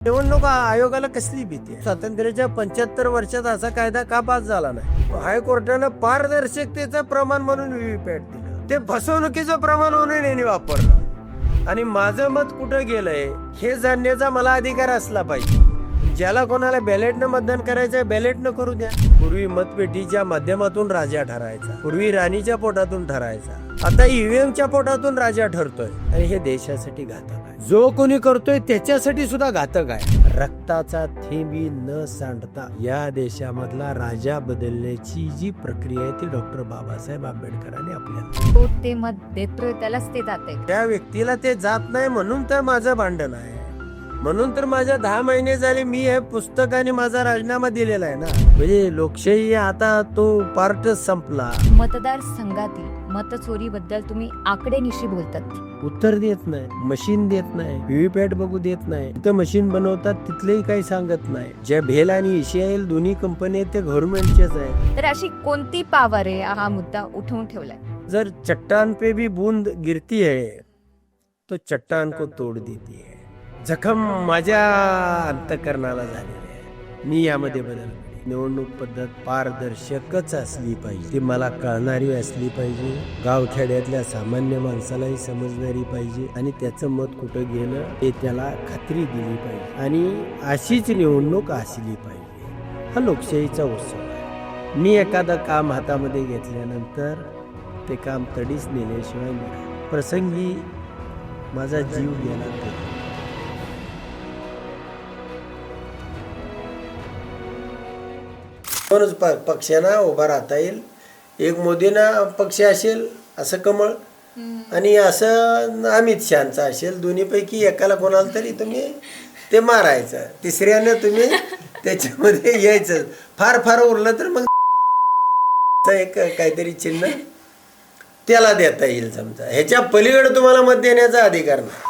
निवडणूक आयोगाला कसली भीती आहे? स्वातंत्र्याच्या 75 वर्षात असा कायदा का पास झाला नाही? हायकोर्टानं पारदर्शकतेचं प्रमाण म्हणून व्हीव्हीपॅट दिलं, ते फसवणुकीचं प्रमाण म्हणून यांनी वापरलं. आणि माझं मत कुठं गेलंय हे जाणण्याचा मला अधिकार असला पाहिजे. ज्याला कोणाला बॅलेटनं मतदान करायचं बॅलेटनं करू द्या. पूर्वी मतपेटीच्या माध्यमातून राजा ठरायचा, पूर्वी राणीच्या पोटातून ठरायचा, आता ईव्हीएमच्या पोटातून राजा ठरतोय. आणि हे देशासाठी घातक आहे. जो कोणी करतोय त्याच्यासाठी सुद्धा घातक आहे. रक्ताचा थेंबी न सांडता या देशामधला राजा बदलण्याची जी प्रक्रिया आहे ती डॉक्टर बाबासाहेब आंबेडकरांनी आपल्याला, तो ते मत देतोय त्यालाच ते जाते. त्या व्यक्तीला ते जात नाही म्हणून तर माझं भांडण आहे. म्हणून तर माझ्या 10 महिने झाले मी हे पुस्तक आणि माझा राजीनामा दिलेला आहे ना. म्हणजे लोकशाही आता तो पार्ट संपला. मतदार संघातील मतचोरीबद्दल तुम्ही आकडेनिशी बोलतात, उत्तर देत नाही, मशीन देत नाही, व्हीव्हीपॅट बघू देत नाही. तिथं मशीन बनवतात तिथलेही काही सांगत नाही. ज्या भेल आणि इस्रायल दोन्ही कंपनी ते गव्हर्नमेंटच्याच आहे. तर अशी कोणती पावर आहे हा मुद्दा उठवून ठेवलाय? जर चट्टान पे भी बूंद गिरती है तो चट्टान को तोड देती है. जखम माझ्या अंतकरणाला झालेली आहे. मी यामध्ये बदल. निवडणूक पद्धत पारदर्शकच असली पाहिजे, ती मला कळणारी असली पाहिजे, गावखेड्यातल्या सामान्य माणसालाही समजणारी पाहिजे आणि त्याचं मत कुठं गेलं हे त्याला खात्री दिली पाहिजे. आणि अशीच निवडणूक असली पाहिजे. हा लोकशाहीचा उत्सव आहे. मी एखादं काम हातामध्ये घेतल्यानंतर ते काम तडीच नेल्याशिवाय नाही. प्रसंगी माझा जीव गेला तर दोनच पक्षांना उभा राहता येईल. एक मोदींना पक्ष असेल असं कमळ आणि असं अमित शहाचा असेल. दोन्हीपैकी एकाला कोणाला तरी तुम्ही ते मारायचं, तिसऱ्यानं तुम्ही त्याच्यामध्ये यायचं. फार फार उरलं तर मग एक काहीतरी चिन्ह त्याला देता येईल समजा. ह्याच्या पलीकडे तुम्हाला मत देण्याचा अधिकार नाही.